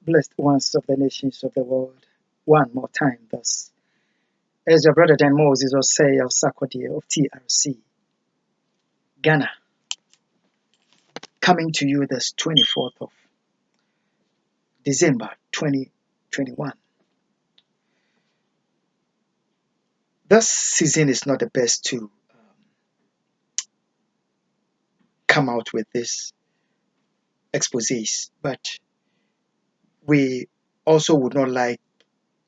blessed ones of the nations of the world, one more time thus. As your brother Dan Moses or say of Sakodi of TRC, Ghana, coming to you this 24th of December 2021. This season is not the best to come out with this exposés, but we also would not like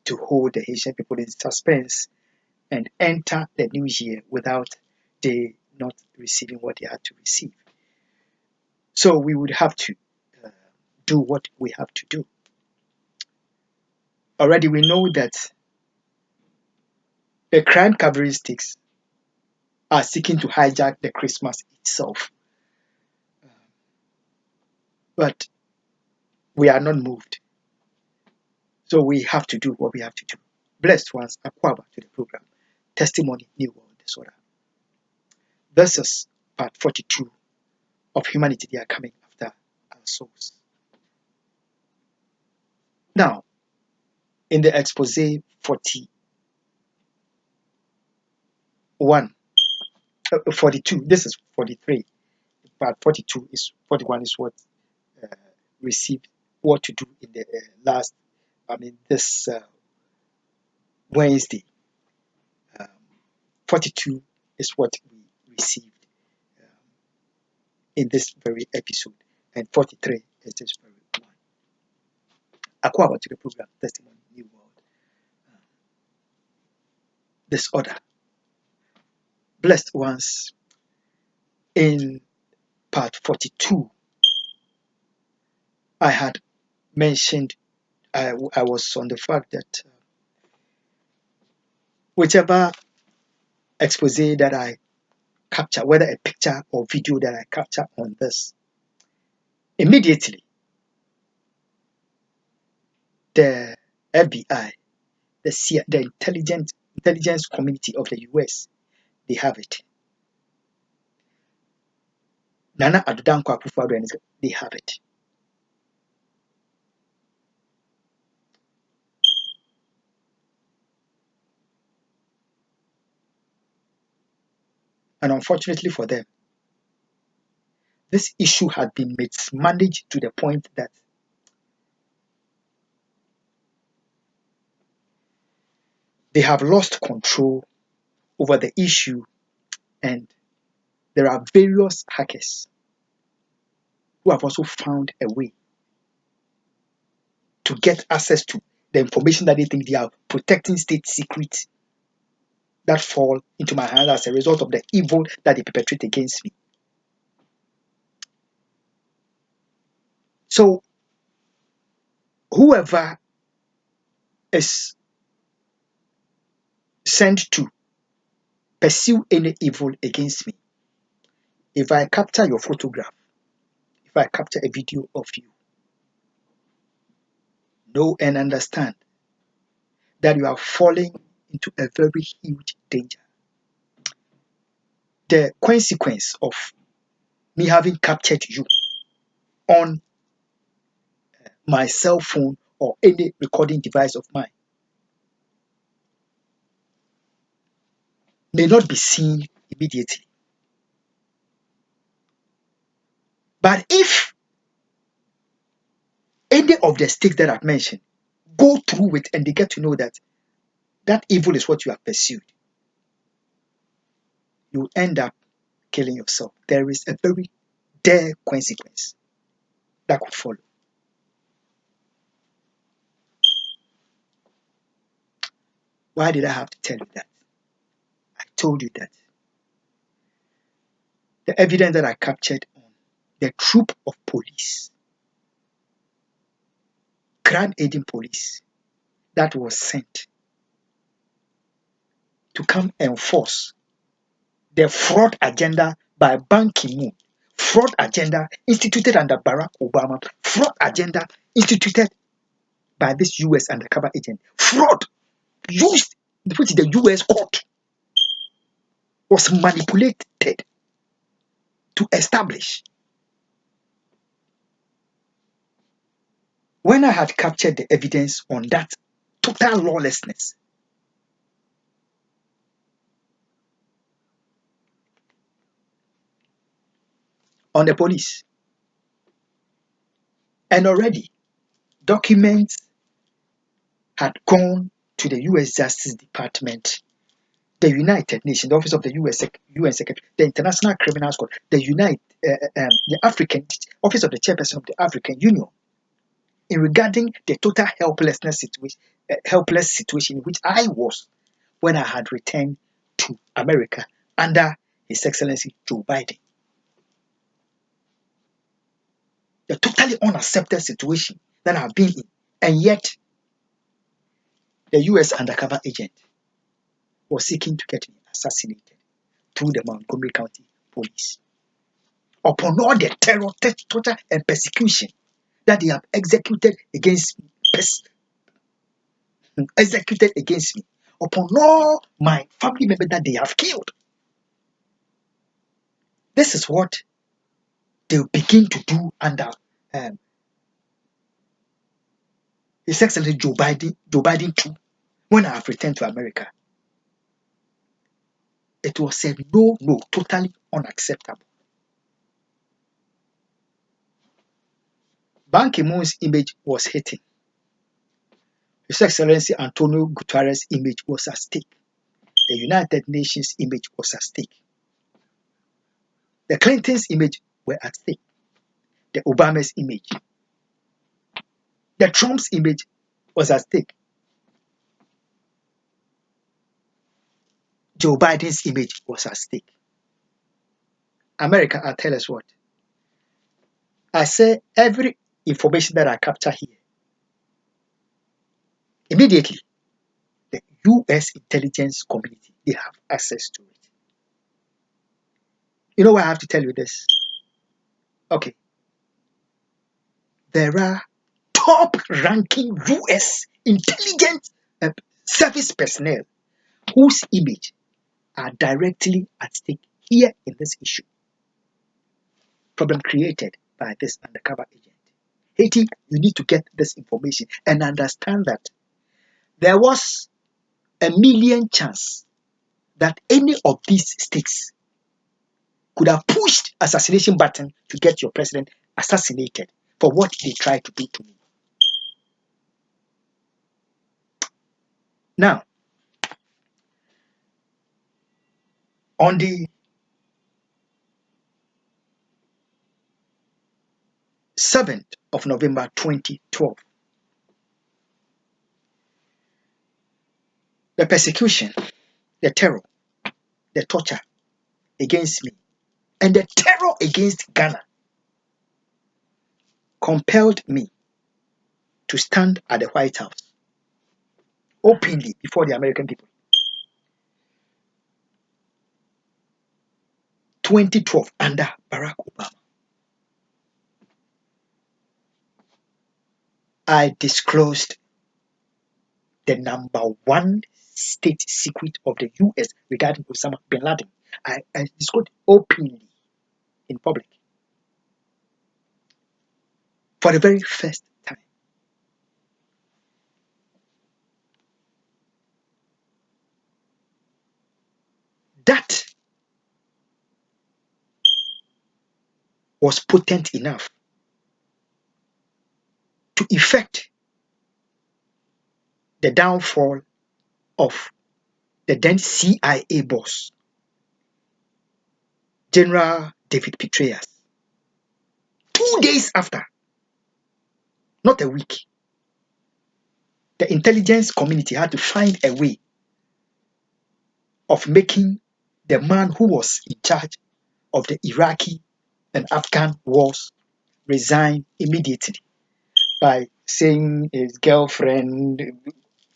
to hold the Haitian people in suspense and enter the new year without they not receiving what they had to receive. So we would have to do what we have to do. Already we know that the crime characteristics are seeking to hijack the Christmas itself. But we are not moved. So we have to do what we have to do. Blessed ones, Aquaba to the program. Testimony, New World Disorder. This is part 42 of Humanity. They are coming after our souls. Now, in the expose 42, this is 43. Part 42 is 41 is what received what to do in the this Wednesday. 42 is what we received in this very episode, and 43 is this very one. Aquaba to the program, Testimony, New World. Disorder. Blessed ones, in part 42, I had mentioned, I was on the fact that whichever expose that I capture, whether a picture or video that I capture on this, immediately the FBI, the intelligence community of the US, they have it. Nana Addo Akufo, they have it. And unfortunately for them, this issue had been mismanaged to the point that they have lost control over the issue, and there are various hackers who have also found a way to get access to the information that they think they are protecting state secrets that fall into my hands as a result of the evil that they perpetrate against me. So whoever is sent to pursue any evil against me, if I capture your photograph, if I capture a video of you, know and understand that you are falling into a very huge danger. The consequence of me having captured you on my cell phone or any recording device of mine may not be seen immediately. But if any of the stakes that I've mentioned go through it and they get to know that that evil is what you have pursued, you end up killing yourself. There is a very dire consequence that could follow. Why did I have to tell you that? I told you that the evidence that I captured on the troop of police, crime aiding police, that was sent to come enforce the fraud agenda by Ban Ki-moon, fraud agenda instituted under Barack Obama, fraud agenda instituted by this US undercover agent, fraud used, which the US court was manipulated to establish. When I had captured the evidence on that total lawlessness, on the police, and already documents had gone to the U.S. Justice Department, the United Nations, the Office of the UN Secretary, the International Criminal Court, the African Office of the Chairperson of the African Union, in regarding the total helpless situation in which I was when I had returned to America under His Excellency Joe Biden. The totally unaccepted situation that I've been in, and yet the U.S. undercover agent was seeking to get me assassinated through the Montgomery County Police. Upon all the terror, torture, and persecution that they have executed against me, upon all my family members that they have killed, this is what they will begin to do under His Excellency Joe Biden too. When I have returned to America, it was said no, totally unacceptable. Ban Ki-moon's image was hitting. His Excellency Antonio Guterres' image was at stake. The United Nations image was at stake. The Clintons' image were at stake. The Obama's image. The Trump's image was at stake. Joe Biden's image was at stake. America, I tell us what. I say every information that I capture here, immediately, the U.S. intelligence community, they have access to it. You know why I have to tell you this? Okay. There are top-ranking U.S. intelligence service personnel whose image are directly at stake here in this issue. Problem created by this undercover agent. Haiti, you need to get this information and understand that there was a million chance that any of these states could have pushed assassination button to get your president assassinated for what they tried to do to me. Now, on the 7th of November 2012, the persecution, the terror, the torture against me, and the terror against Ghana compelled me to stand at the White House openly before the American people. 2012, under Barack Obama, I disclosed the number one state secret of the U.S. regarding Osama bin Laden. I disclosed openly in public for the very first time. That was potent enough to effect the downfall of the then CIA boss, General David Petraeus. 2 days after, not a week, the intelligence community had to find a way of making the man who was in charge of the Iraqi and Afghan wars resign immediately by saying his girlfriend,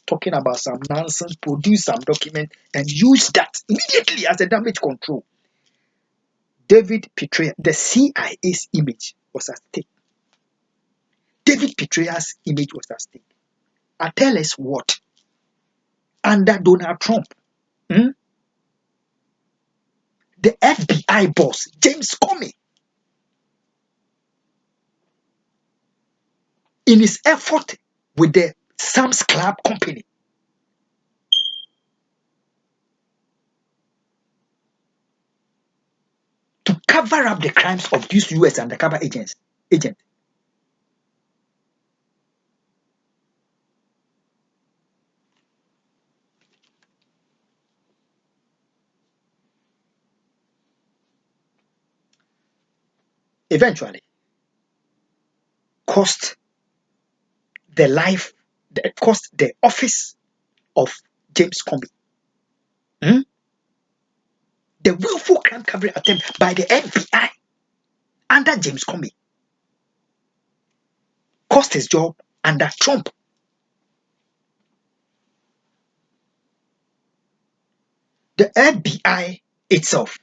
talking about some nonsense, produce some document and use that immediately as a damage control. David Petraeus, the CIA's image was at stake. David Petraeus' image was at stake. I tell us what, under Donald Trump, the FBI boss, James Comey, in his effort with the Sam's Club company to cover up the crimes of these US undercover agents. Eventually cost the office of James Comey. The willful crime covering attempt by the FBI under James Comey cost his job under Trump. The FBI itself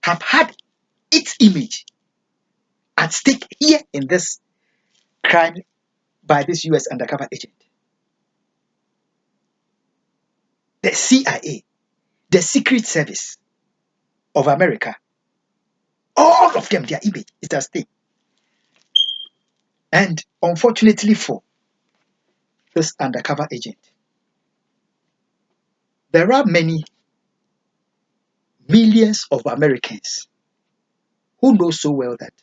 have had its image at stake here in this crime by this US undercover agent. The CIA, the Secret Service of America, all of them, their image is at stake. And unfortunately for this undercover agent, there are many millions of Americans who know so well that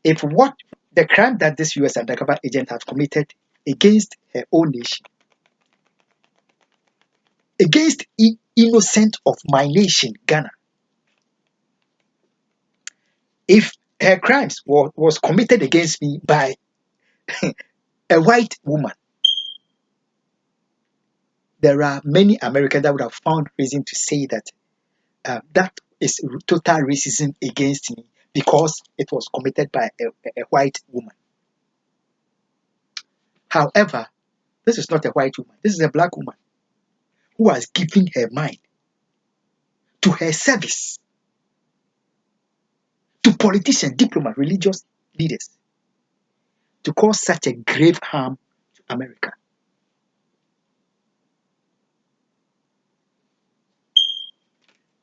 if what the crime that this US undercover agent has committed against her own nation, against innocent of my nation, Ghana, if her crimes was committed against me by a white woman, there are many Americans that would have found reason to say that that is total racism against me because it was committed by a white woman. However, this is not a white woman. This is a black woman who has given her mind to her service, to politicians, diplomats, religious leaders, to cause such a grave harm to America.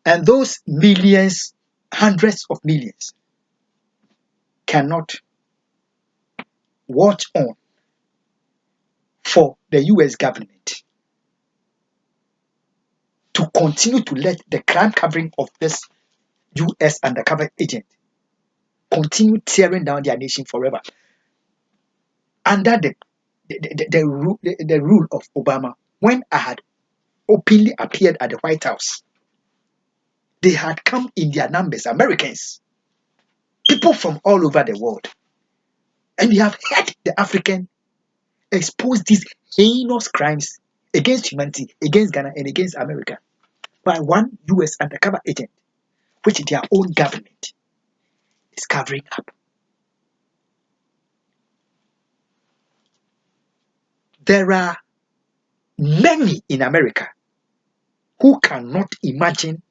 And those millions, hundreds of millions, cannot watch on for the US government to continue to let the crime covering of this US undercover agent continue tearing down their nation forever. Under the rule of Obama, when I had openly appeared at the White House, they had come in their numbers, Americans, people from all over the world. And we have heard the African expose these heinous crimes against humanity, against Ghana, and against America by one US undercover agent, which their own government is covering up. There are many in America who cannot imagine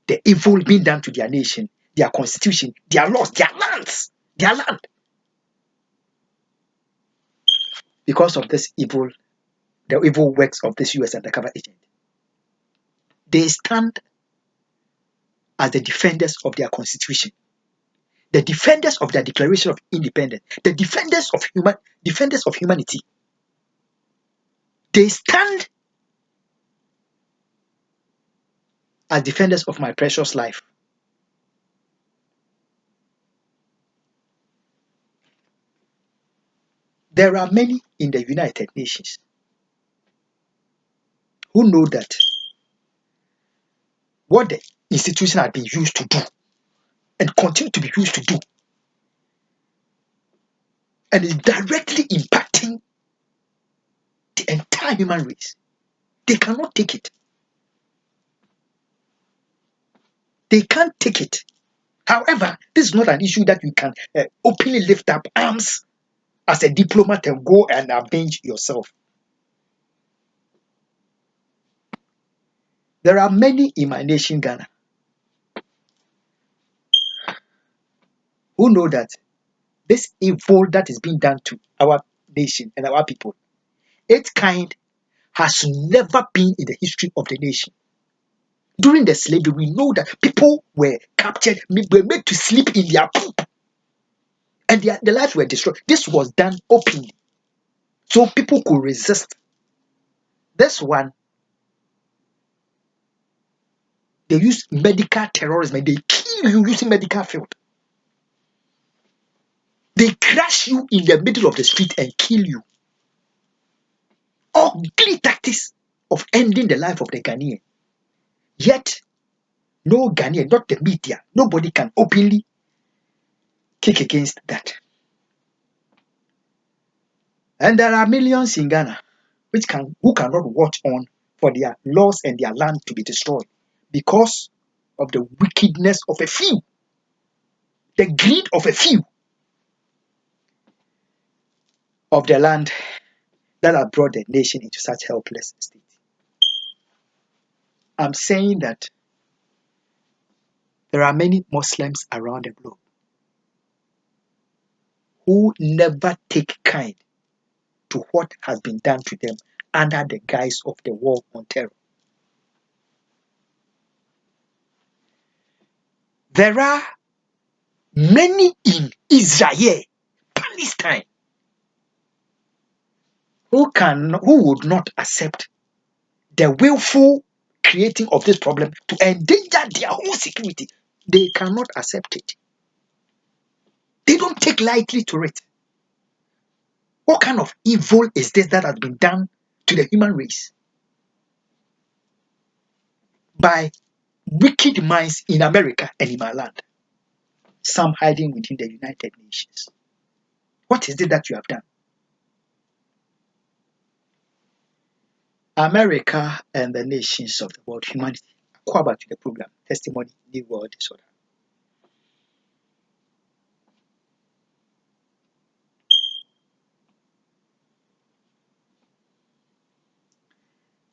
the evil being done to their nation, their constitution, their laws, their lands, their land. Because of this evil, the evil works of this US undercover agent. They stand as the defenders of their constitution, the defenders of their Declaration of Independence, the defenders of humanity. They stand as defenders of my precious life. There are many in the United Nations who know that what the institution has been used to do and continue to be used to do and is directly impacting the entire human race. They cannot take it. They can't take it. However, this is not an issue that you can openly lift up arms as a diplomat and go and avenge yourself. There are many in my nation, Ghana, who know that this evil that is being done to our nation and our people, its kind has never been in the history of the nation. During the slavery, we know that people were captured, were made to sleep in their poop, and the lives were destroyed. This was done openly, so people could resist. This one, they use medical terrorism. They kill you using medical field. They crash you in the middle of the street and kill you. Ugly tactics of ending the life of the Ghanaian. Yet, no Ghanaian, not the media, nobody can openly kick against that. And there are millions in Ghana who cannot watch on for their laws and their land to be destroyed because of the wickedness of a few, the greed of a few of the land that have brought the nation into such helpless state. I'm saying that there are many Muslims around the globe who never take kind to what has been done to them under the guise of the war on terror. There are many in Israel, Palestine, who would not accept the willful creating of this problem to endanger their own security. They cannot accept it. They don't take lightly to it. What kind of evil is this that has been done to the human race by wicked minds in America and in my land? Some hiding within the United Nations. What is it that you have done? America and the nations of the world, humanity. Kwaba to the program, testimony, new world disorder.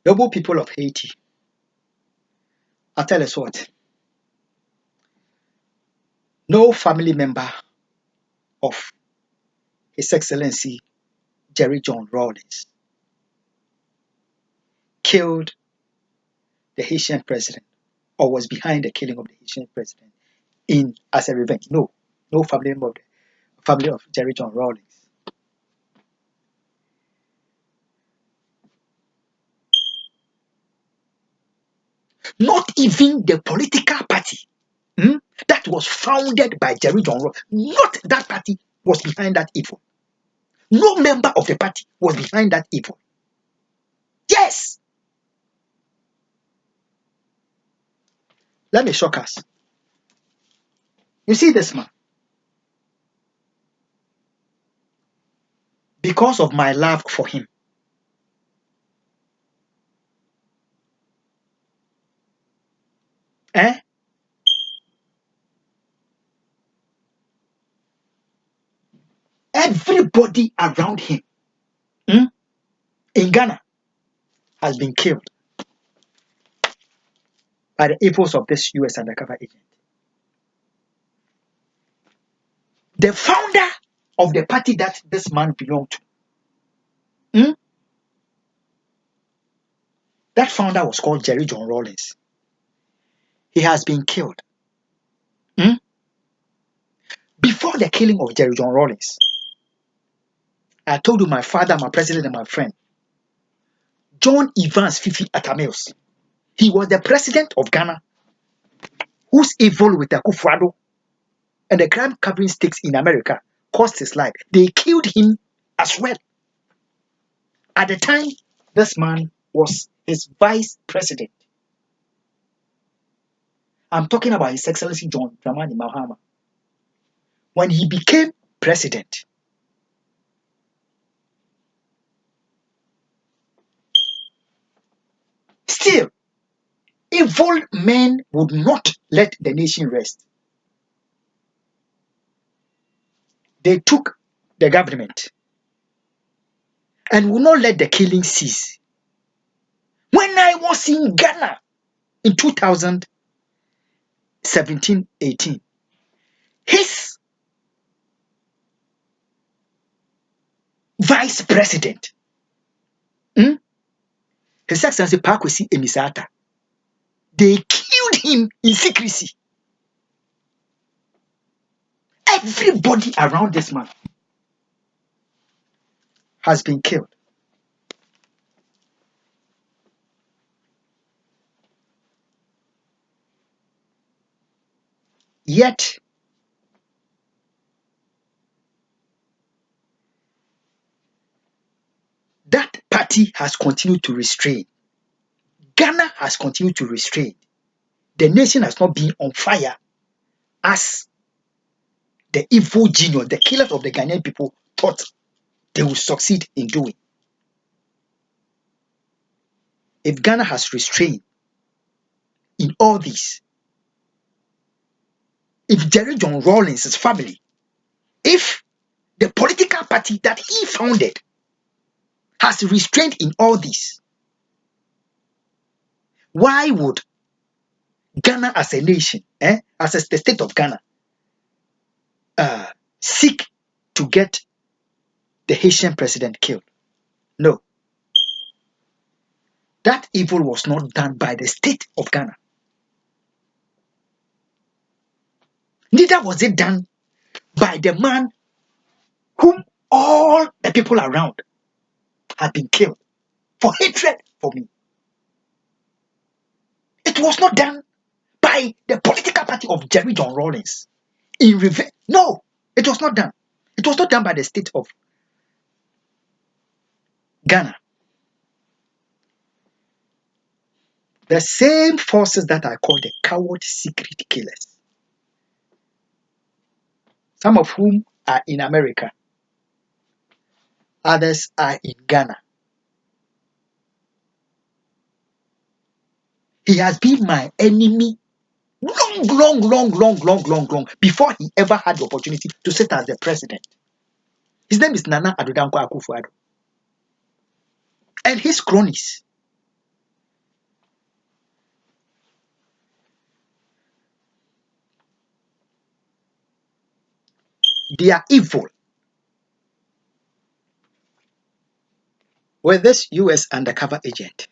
Noble people of Haiti, I'll tell us what. No family member of His Excellency Jerry John Rawlings killed the Haitian president or was behind the killing of the Haitian president as a revenge. No family member of the family of Jerry John Rawlings. Not even the political party that was founded by Jerry John Rawlings, not that party was behind that evil. No member of the party was behind that evil. Yes. Let me shock us. You see this man? Because of my love for him, everybody around him in Ghana has been killed by the evils of this US undercover agent. The founder of the party that this man belonged to, that founder was called Jerry John Rawlings. He has been killed. Before the killing of Jerry John Rawlings, I told you my father, my president, and my friend, John Evans Fifi Atamils. He was the president of Ghana, whose evil with Akufo Addo and the crime covering sticks in America cost his life. They killed him as well. At the time, this man was his vice president. I'm talking about His Excellency John Dramani Mahama. When he became president, still, evil men would not let the nation rest. They took the government and would not let the killing cease. When I was in Ghana in 2017-18, his vice president, His Excellency Pakwesi Emisata, they killed him in secrecy. Everybody around this man has been killed. Yet, that party has continued to restrain. Ghana has continued to restrain. The nation has not been on fire as the evil genius, the killers of the Ghanaian people, thought they would succeed in doing. If Ghana has restrained in all this, if Jerry John Rawlings' family, if the political party that he founded has restrained in all this, why would Ghana as a nation, as the state of Ghana, seek to get the Haitian president killed? No. That evil was not done by the state of Ghana. Neither was it done by the man whom all the people around had been killed for hatred for me. It was not done by the political party of Jerry John Rawlings in revenge. No, it was not done. It was not done by the state of Ghana. The same forces that I call the coward secret killers, some of whom are in America, others are in Ghana. He has been my enemy long before he ever had the opportunity to sit as the president. His name is Nana Addo Akufo Addo. And his cronies. They are evil. With this US undercover agent,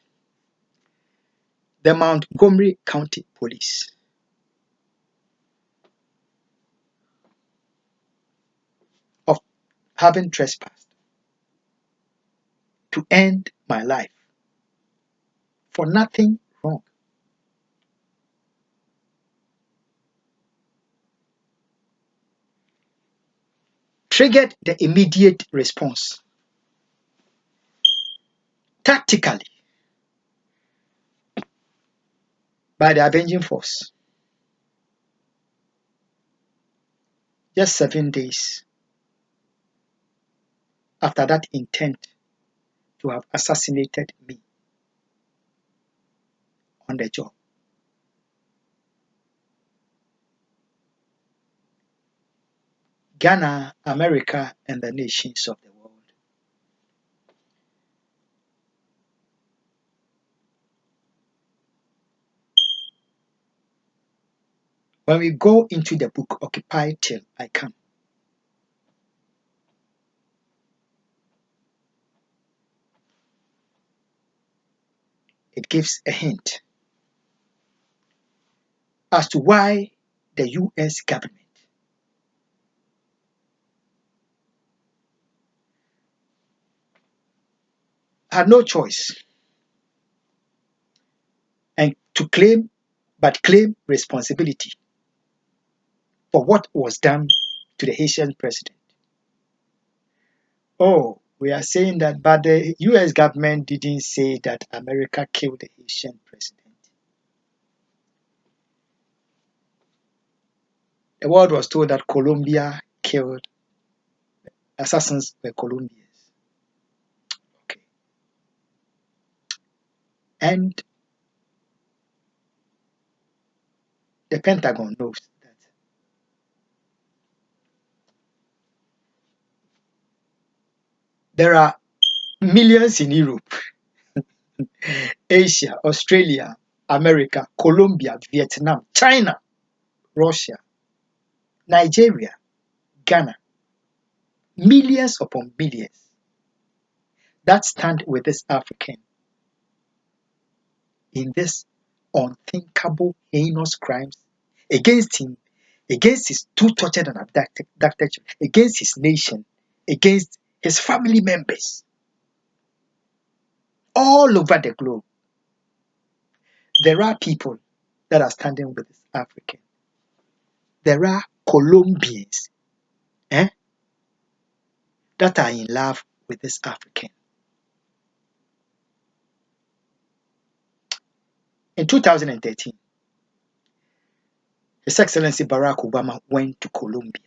the Montgomery County Police, of having trespassed to end my life for nothing wrong. Triggered the immediate response. Tactically, by the avenging force. Just 7 days after that intent to have assassinated me on the job. Ghana, America, and the nations of the world. When we go into the book Occupy Till I Come, it gives a hint as to why the US government had no choice and to claim responsibility for what was done to the Haitian president. Oh, we are saying that, but the US government didn't say that America killed the Haitian president. The world was told that Colombia killed, assassins were Colombians. Okay. And the Pentagon knows that there are millions in Europe, Asia, Australia, America, Colombia, Vietnam, China, Russia, Nigeria, Ghana, millions upon millions that stand with this African in this unthinkable, heinous crimes against him, against his two tortured and abducted children, against his nation, against his family members all over the globe. There are people that are standing with this African. There are Colombians that are in love with this African. In 2013, His Excellency Barack Obama went to Colombia.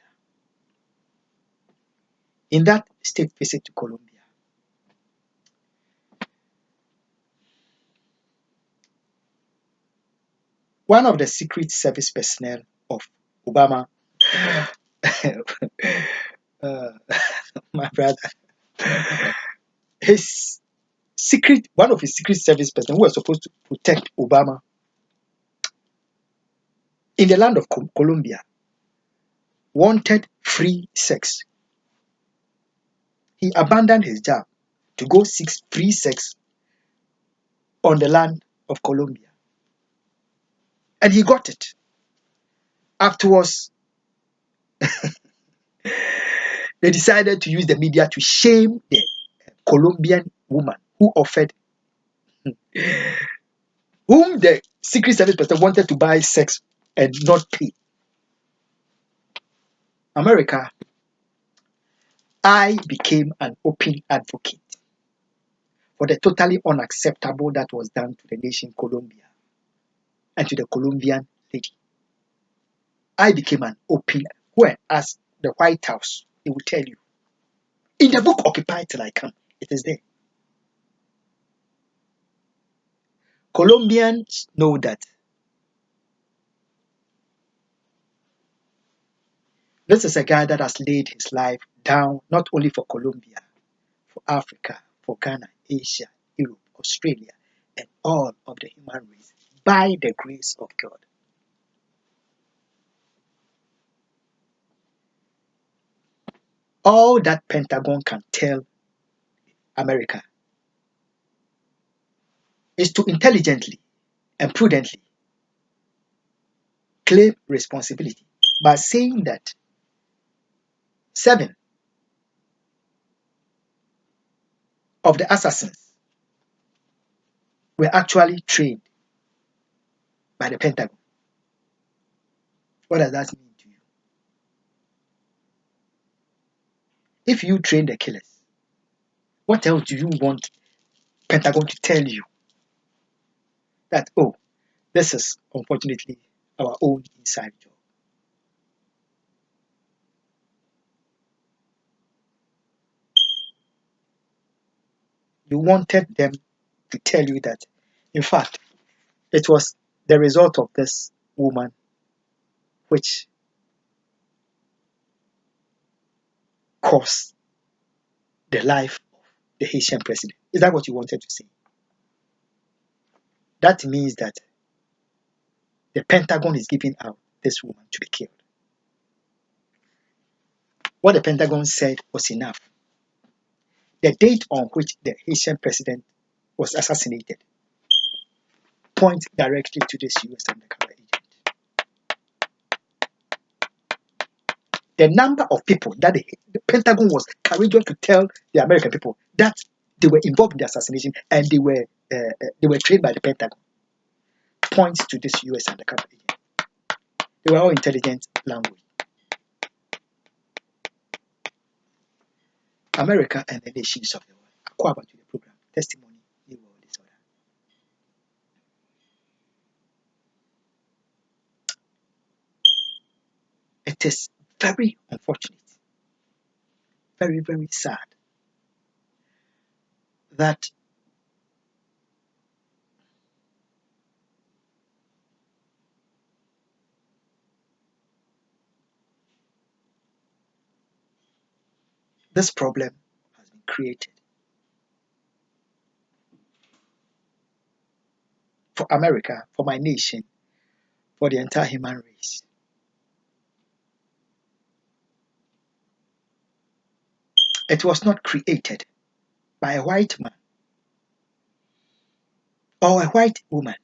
In that state visit to Colombia, one of the Secret Service personnel of Obama, my brother, one of his Secret Service personnel who was supposed to protect Obama in the land of Colombia wanted free sex. He abandoned his job to go seek free sex on the land of Colombia. And he got it. Afterwards, they decided to use the media to shame the Colombian woman who offered, whom the Secret Service person wanted to buy sex and not pay. America, I became an open advocate for the totally unacceptable that was done to the nation Colombia and to the Colombian lady. I became an open, whereas the White House, it will tell you. In the book Occupy Till I Come, it is there. Colombians know that this is a guy that has laid his life down not only for Colombia, for Africa, for Ghana, Asia, Europe, Australia, and all of the human race by the grace of God. All that Pentagon can tell America is to intelligently and prudently claim responsibility by saying that 7 of the assassins were actually trained by the Pentagon. What does that mean to you? If you train the killers, what else do you want Pentagon to tell you? That, oh, this is unfortunately our own inside job. You wanted them to tell you that, in fact, it was the result of this woman which cost the life of the Haitian president. Is that what you wanted to say? That means that the Pentagon is giving out this woman to be killed. What the Pentagon said was enough. The date on which the Haitian president was assassinated points directly to this US undercover agent. The number of people that the Pentagon was courageous to tell the American people that they were involved in the assassination and they were trained by the Pentagon points to this US undercover agent. They were all intelligent language. America and the nations of the world. Akwa to the program. Testimony, new world disorder. It is very unfortunate, very, very sad that this problem has been created for America, for my nation, for the entire human race. It was not created by a white man or a white woman.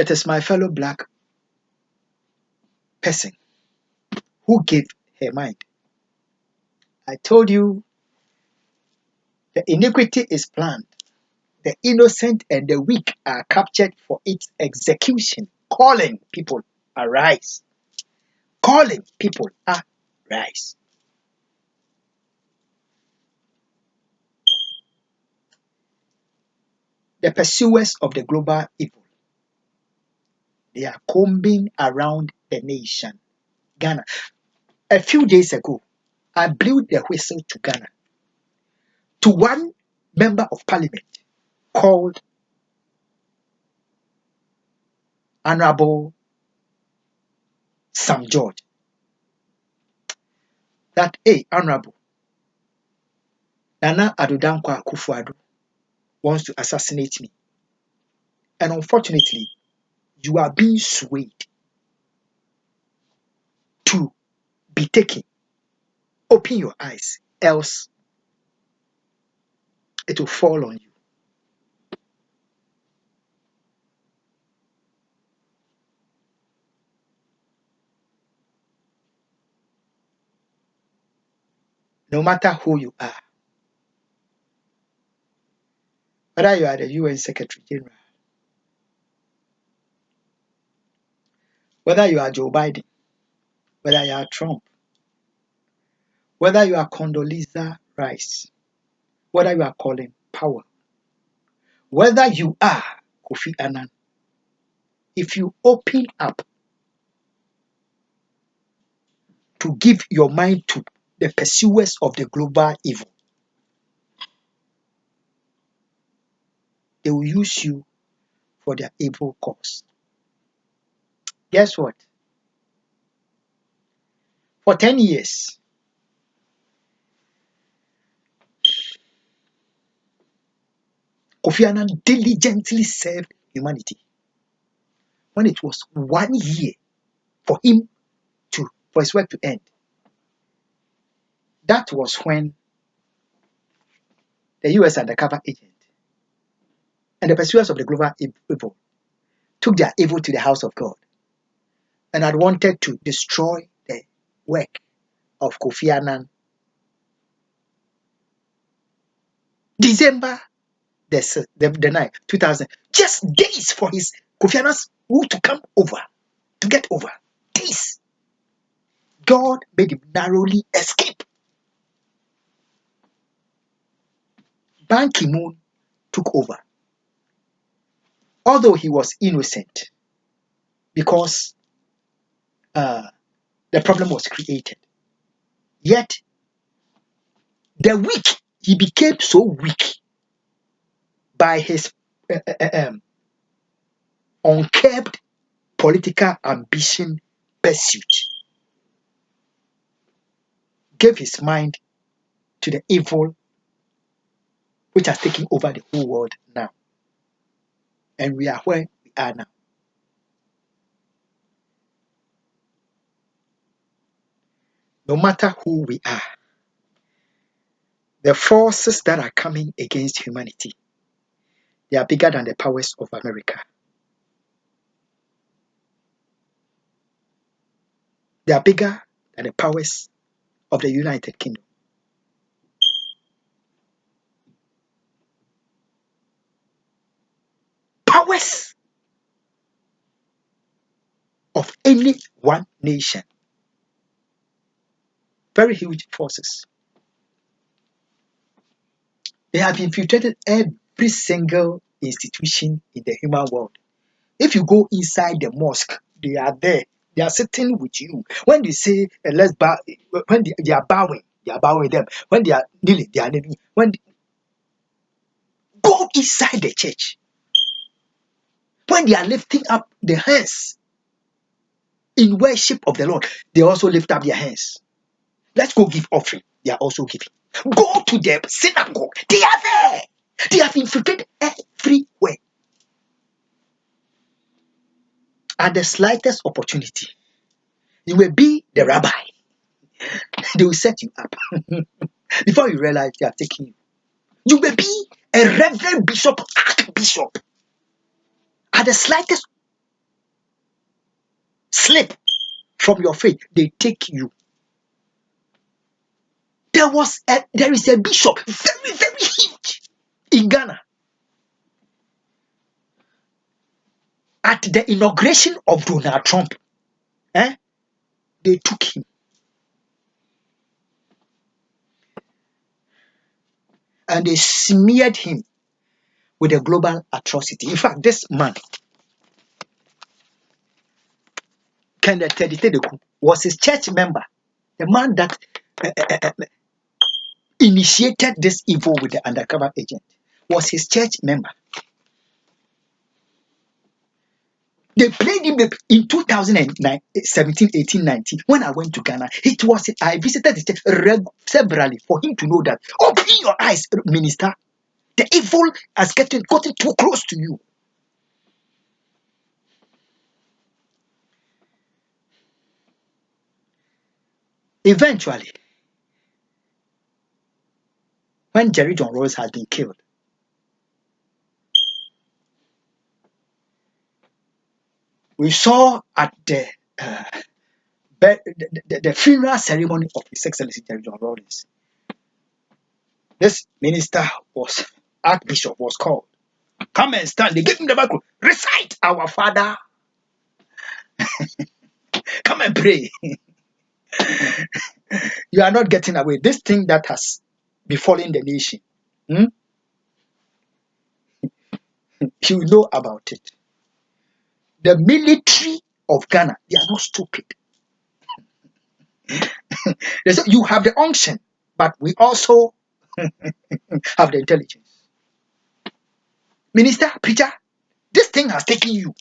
It is my fellow black person who gave her mind. I told you the iniquity is planned. The innocent and the weak are captured for its execution. Calling people, arise. Calling people, arise. The pursuers of the global evil, they are combing around the nation. Ghana. A few days ago, I blew the whistle to Ghana, to one member of parliament called Honorable Sam George. That, hey, Honorable, Nana Addo Akufo wants to assassinate me. And unfortunately, you are being swayed to be taken. Open your eyes, else it will fall on you. No matter who you are, whether you are the UN Secretary General, whether you are Joe Biden, whether you are Trump, whether you are Condoleezza Rice, whether you are Colin Powell, whether you are Kofi Annan, if you open up to give your mind to the pursuers of the global evil, they will use you for their evil cause. Guess what? For 10 years, Kofi Annan diligently served humanity. When it was 1 year for his work to end, that was when the US undercover agent and the pursuers of the global evil took their evil to the house of God and had wanted to destroy the work of Kofi Annan. December the 9th, 2000, just days for his Kofi Annan's who to come over, to get over. Days. God made him narrowly escape. Ban Ki-moon took over. Although he was innocent, because the problem was created. Yet, the weak, he became so weak by his uncurbed political ambition pursuit, gave his mind to the evil which has taken over the whole world now. And we are where we are now. No matter who we are, the forces that are coming against humanity, they are bigger than the powers of America. They are bigger than the powers of the United Kingdom. Powers of any one nation. Very huge forces. They have infiltrated every single institution in the human world. If you go inside the mosque, they are there. They are sitting with you. When they say, let's bow, when they are bowing with them. When they are kneeling, they are kneeling. Go inside the church. When they are lifting up their hands in worship of the Lord, they also lift up their hands. Let's go give offering. They are also giving. Go to the synagogue. They are there. They have infiltrated everywhere. At the slightest opportunity, you will be the rabbi. They will set you up. Before you realize they are taking you. You will be a reverend bishop, archbishop. At the slightest slip from your faith, they take you. There is a bishop, very, very huge, in Ghana. At the inauguration of Donald Trump, they took him. And they smeared him with a global atrocity. In fact, this man, Kenneth Tedeku, was his church member. The man that initiated this evil with the undercover agent was his church member. They played him in 2009, 17, 18, 19. When I went to Ghana, I visited the church severally for him to know that open your eyes, minister. The evil has gotten too close to you. Eventually, when Jerry John Rose has been killed, we saw at the funeral ceremony of His Excellency Jerry John Rose, this minister Archbishop was called. Come and stand. They gave him the Bible. Recite our Father. Come and pray. You are not getting away. This thing that has befallen the nation, you know about it. The military of Ghana, they are not stupid. They say you have the unction, but we also have the intelligence. Minister, preacher, this thing has taken you.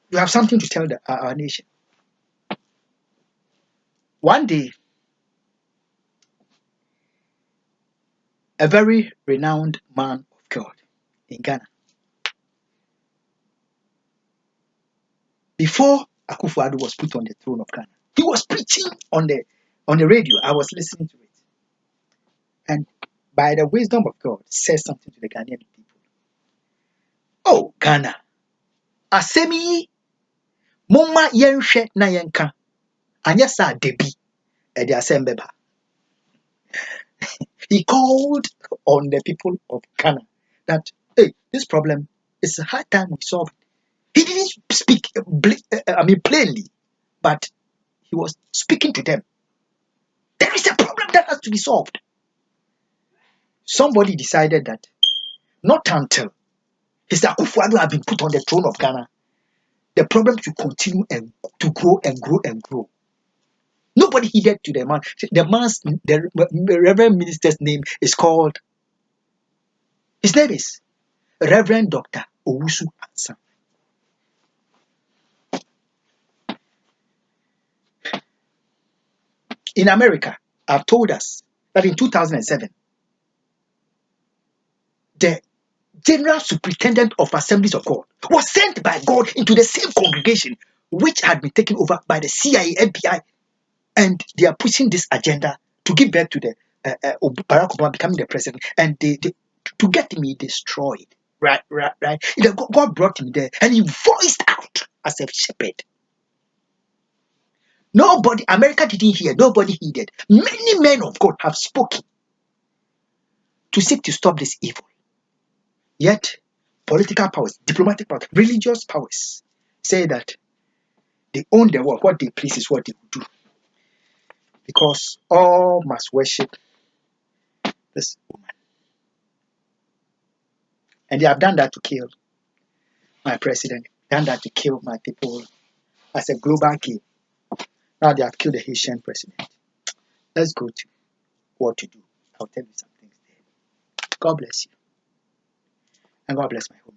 You have something to tell our nation. One day, a very renowned man of God in Ghana, before Akufo Addo was put on the throne of Ghana, he was preaching on the radio. I was listening to it. And by the wisdom of God, says something to the Ghanaian people. Oh, Ghana. Asemi mumma yenhwe na yenka. Anya sa debi e de asembeba. He called on the people of Ghana that, hey, this problem is a hard time we solve it. He didn't speak plainly, but he was speaking to them. There is a problem that has to be solved. Somebody decided that not until His Akufo Addo had been put on the throne of Ghana, the problem should continue and to grow and grow and grow. Nobody heeded to the man. The Reverend Minister's name is called. His name is Reverend Dr. Owusu Ansan. In America, have told us that in 2007, the General Superintendent of Assemblies of God was sent by God into the same congregation which had been taken over by the CIA, FBI, and they are pushing this agenda to give birth to the Barack Obama becoming the president, and they to get me destroyed. Right. God brought him there, and he voiced out as a shepherd. Nobody, America didn't hear, nobody heeded. Many men of God have spoken to seek to stop this evil. Yet, political powers, diplomatic powers, religious powers say that they own the world. What they please is what they will do. Because all must worship this woman. And they have done that to kill my president, done that to kill my people as a global game. Now they have killed the Haitian president. Let's go to what to do. I'll tell you some things there. God bless you. And God bless my home.